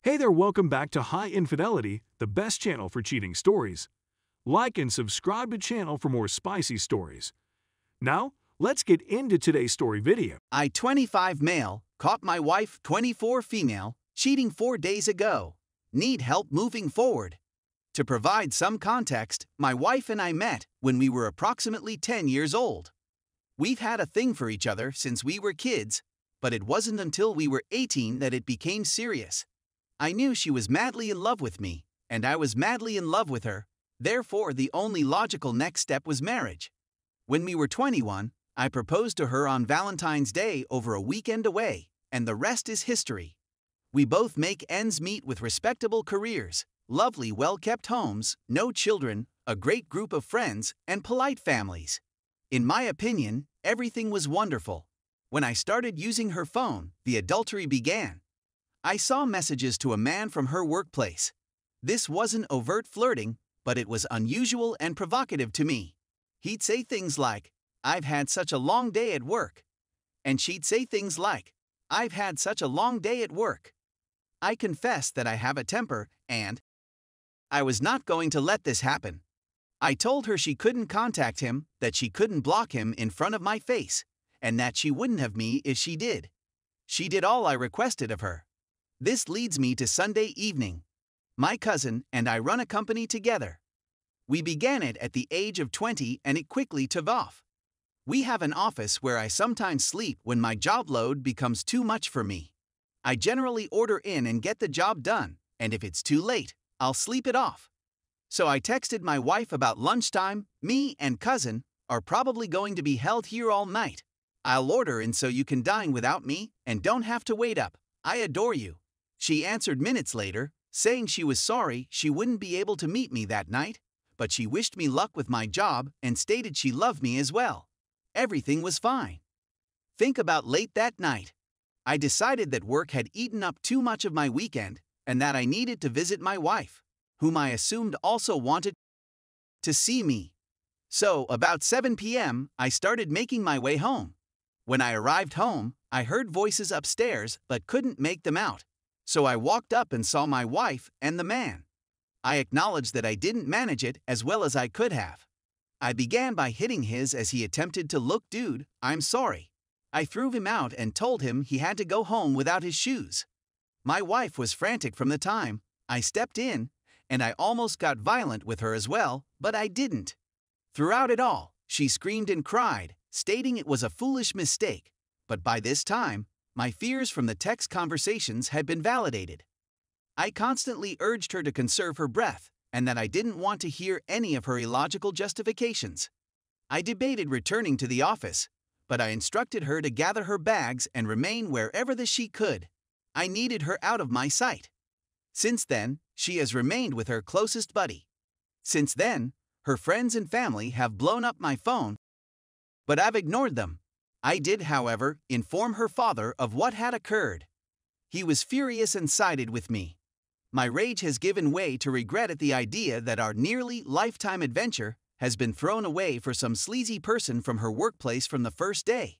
Hey there, welcome back to High Infidelity, the best channel for cheating stories. Like and subscribe to channel for more spicy stories. Now, let's get into today's story video. I, 25 male, caught my wife, 24 female, cheating 4 days ago. Need help moving forward. To provide some context, my wife and I met when we were approximately 10 years old. We've had a thing for each other since we were kids, but it wasn't until we were 18 that it became serious. I knew she was madly in love with me, and I was madly in love with her. Therefore, the only logical next step was marriage. When we were 21, I proposed to her on Valentine's Day over a weekend away, and the rest is history. We both make ends meet with respectable careers, lovely well-kept homes, no children, a great group of friends, and polite families. In my opinion, everything was wonderful. When I started using her phone, the adultery began. I saw messages to a man from her workplace. This wasn't overt flirting, but it was unusual and provocative to me. He'd say things like, "I've had such a long day at work." And she'd say things like, "I've had such a long day at work." I confess that I have a temper, and I was not going to let this happen. I told her she couldn't contact him, that she couldn't block him in front of my face, and that she wouldn't have me if she did. She did all I requested of her. This leads me to Sunday evening. My cousin and I run a company together. We began it at the age of 20 and it quickly took off. We have an office where I sometimes sleep when my job load becomes too much for me. I generally order in and get the job done, and if it's too late, I'll sleep it off. So I texted my wife about lunchtime. Me and cousin are probably going to be held here all night. I'll order in so you can dine without me and don't have to wait up. I adore you. She answered minutes later, saying she was sorry she wouldn't be able to meet me that night, but she wished me luck with my job and stated she loved me as well. Everything was fine. Think about late that night. I decided that work had eaten up too much of my weekend and that I needed to visit my wife, whom I assumed also wanted to see me. So, about 7 p.m., I started making my way home. When I arrived home, I heard voices upstairs but couldn't make them out. So I walked up and saw my wife and the man. I acknowledged that I didn't manage it as well as I could have. I began by hitting his as he attempted to look, "Dude, I'm sorry." I threw him out and told him he had to go home without his shoes. My wife was frantic from the time. I stepped in, and I almost got violent with her as well, but I didn't. Throughout it all, she screamed and cried, stating it was a foolish mistake, but by this time, my fears from the text conversations had been validated. I constantly urged her to conserve her breath, and that I didn't want to hear any of her illogical justifications. I debated returning to the office, but I instructed her to gather her bags and remain wherever she could. I needed her out of my sight. Since then, she has remained with her closest buddy. Since then, her friends and family have blown up my phone, but I've ignored them. I did, however, inform her father of what had occurred. He was furious and sided with me. My rage has given way to regret at the idea that our nearly lifetime adventure has been thrown away for some sleazy person from her workplace from the first day.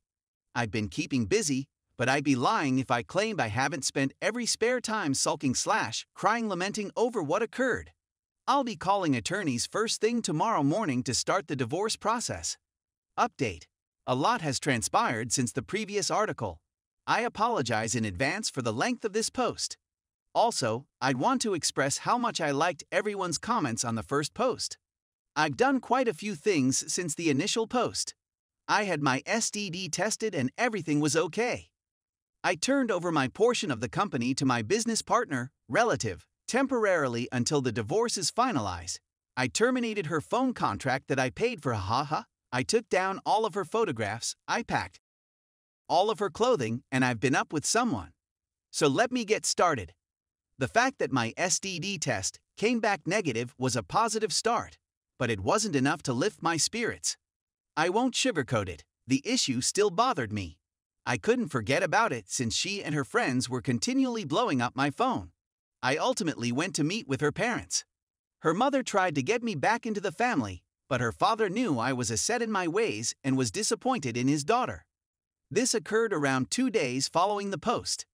I've been keeping busy, but I'd be lying if I claimed I haven't spent every spare time sulking / crying lamenting over what occurred. I'll be calling attorneys first thing tomorrow morning to start the divorce process. Update. A lot has transpired since the previous article. I apologize in advance for the length of this post. Also, I'd want to express how much I liked everyone's comments on the first post. I've done quite a few things since the initial post. I had my STD tested and everything was okay. I turned over my portion of the company to my business partner, relative, temporarily until the divorce is finalized. I terminated her phone contract that I paid for. I took down all of her photographs, I packed all of her clothing, and I've been up with someone. So let me get started. The fact that my STD test came back negative was a positive start, but it wasn't enough to lift my spirits. I won't sugarcoat it, the issue still bothered me. I couldn't forget about it since she and her friends were continually blowing up my phone. I ultimately went to meet with her parents. Her mother tried to get me back into the family, but her father knew I was set in my ways and was disappointed in his daughter. This occurred around 2 days following the post.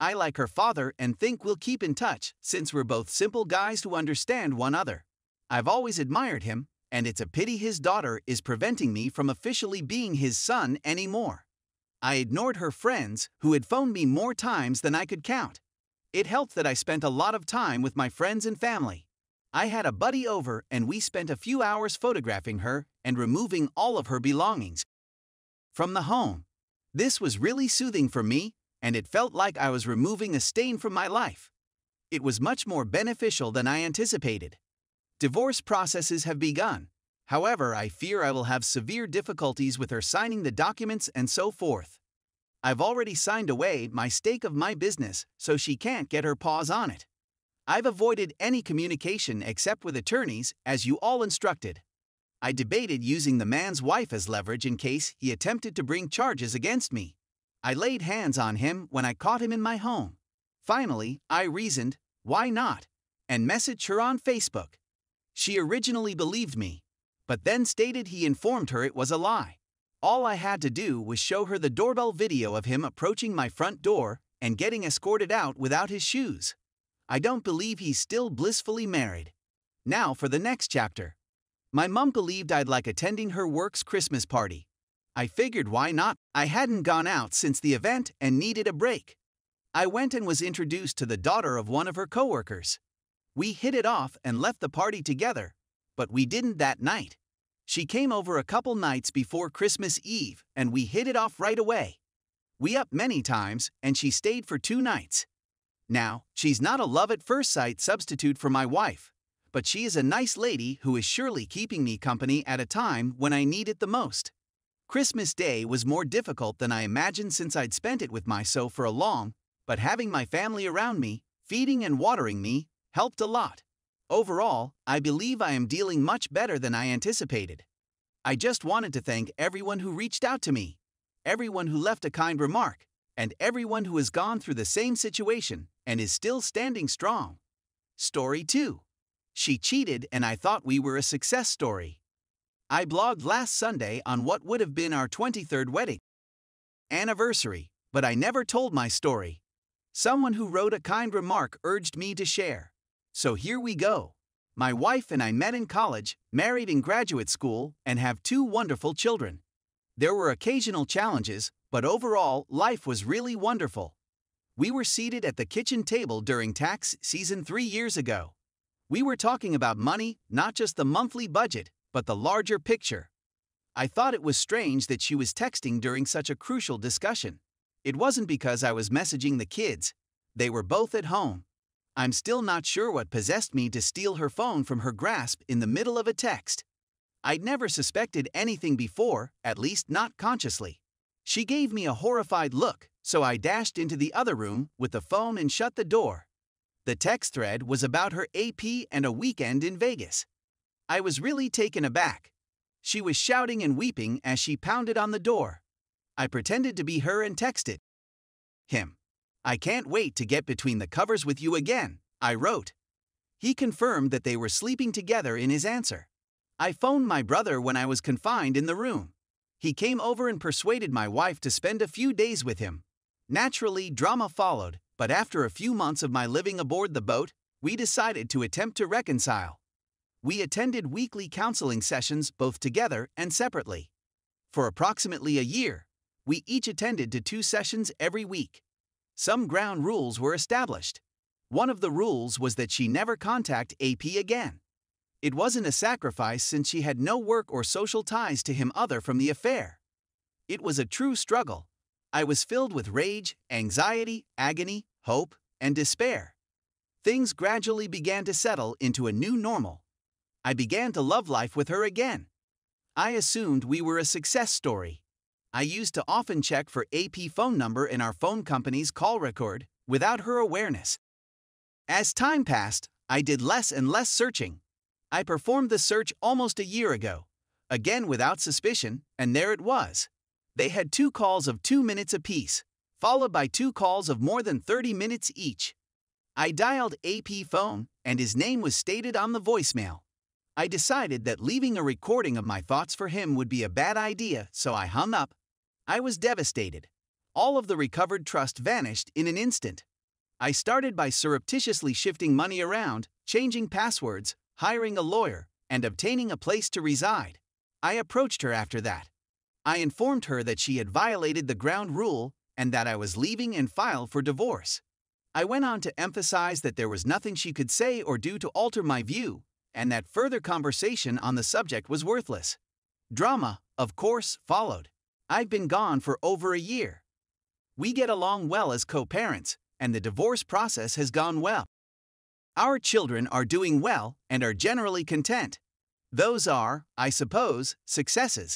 I like her father and think we'll keep in touch since we're both simple guys who understand one another. I've always admired him, and it's a pity his daughter is preventing me from officially being his son anymore. I ignored her friends, who had phoned me more times than I could count. It helped that I spent a lot of time with my friends and family. I had a buddy over and we spent a few hours photographing her and removing all of her belongings from the home. This was really soothing for me, and it felt like I was removing a stain from my life. It was much more beneficial than I anticipated. Divorce processes have begun. However, I fear I will have severe difficulties with her signing the documents and so forth. I've already signed away my stake of my business, so she can't get her paws on it. I've avoided any communication except with attorneys, as you all instructed. I debated using the man's wife as leverage in case he attempted to bring charges against me. I laid hands on him when I caught him in my home. Finally, I reasoned, why not? And messaged her on Facebook. She originally believed me, but then stated he informed her it was a lie. All I had to do was show her the doorbell video of him approaching my front door and getting escorted out without his shoes. I don't believe he's still blissfully married. Now for the next chapter. My mom believed I'd like attending her work's Christmas party. I figured why not? I hadn't gone out since the event and needed a break. I went and was introduced to the daughter of one of her coworkers. We hit it off and left the party together, but we didn't that night. She came over a couple nights before Christmas Eve and we hit it off right away. We upped many times and she stayed for 2 nights. Now, she's not a love at first sight substitute for my wife, but she is a nice lady who is surely keeping me company at a time when I need it the most. Christmas Day was more difficult than I imagined since I'd spent it with my so for a long, but having my family around me, feeding and watering me, helped a lot. Overall, I believe I am dealing much better than I anticipated. I just wanted to thank everyone who reached out to me, everyone who left a kind remark, and everyone who has gone through the same situation and is still standing strong. Story 2. She cheated and I thought we were a success story. I blogged last Sunday on what would have been our 23rd wedding anniversary, but I never told my story. Someone who wrote a kind remark urged me to share. So here we go. My wife and I met in college, married in graduate school, and have 2 wonderful children. There were occasional challenges, but overall, life was really wonderful. We were seated at the kitchen table during tax season 3 years ago. We were talking about money, not just the monthly budget, but the larger picture. I thought it was strange that she was texting during such a crucial discussion. It wasn't because I was messaging the kids. They were both at home. I'm still not sure what possessed me to steal her phone from her grasp in the middle of a text. I'd never suspected anything before, at least not consciously. She gave me a horrified look, so I dashed into the other room with the phone and shut the door. The text thread was about her AP and a weekend in Vegas. I was really taken aback. She was shouting and weeping as she pounded on the door. I pretended to be her and texted him. I can't wait to get between the covers with you again, I wrote. He confirmed that they were sleeping together in his answer. I phoned my brother when I was confined in the room. He came over and persuaded my wife to spend a few days with him. Naturally, drama followed, but after a few months of my living aboard the boat, we decided to attempt to reconcile. We attended weekly counseling sessions both together and separately. For approximately a year, we each attended to 2 sessions every week. Some ground rules were established. One of the rules was that she never contact AP again. It wasn't a sacrifice since she had no work or social ties to him other from the affair. It was a true struggle. I was filled with rage, anxiety, agony, hope, and despair. Things gradually began to settle into a new normal. I began to love life with her again. I assumed we were a success story. I used to often check for AP phone number in our phone company's call record without her awareness. As time passed, I did less and less searching. I performed the search almost a year ago, again without suspicion, and there it was. They had 2 calls of 2 minutes apiece, followed by 2 calls of more than 30 minutes each. I dialed AP phone, and his name was stated on the voicemail. I decided that leaving a recording of my thoughts for him would be a bad idea, so I hung up. I was devastated. All of the recovered trust vanished in an instant. I started by surreptitiously shifting money around, changing passwords, hiring a lawyer, and obtaining a place to reside. I approached her after that. I informed her that she had violated the ground rule and that I was leaving and filed for divorce. I went on to emphasize that there was nothing she could say or do to alter my view, and that further conversation on the subject was worthless. Drama, of course, followed. I've been gone for over a year. We get along well as co-parents, and the divorce process has gone well. Our children are doing well and are generally content. Those are, I suppose, successes.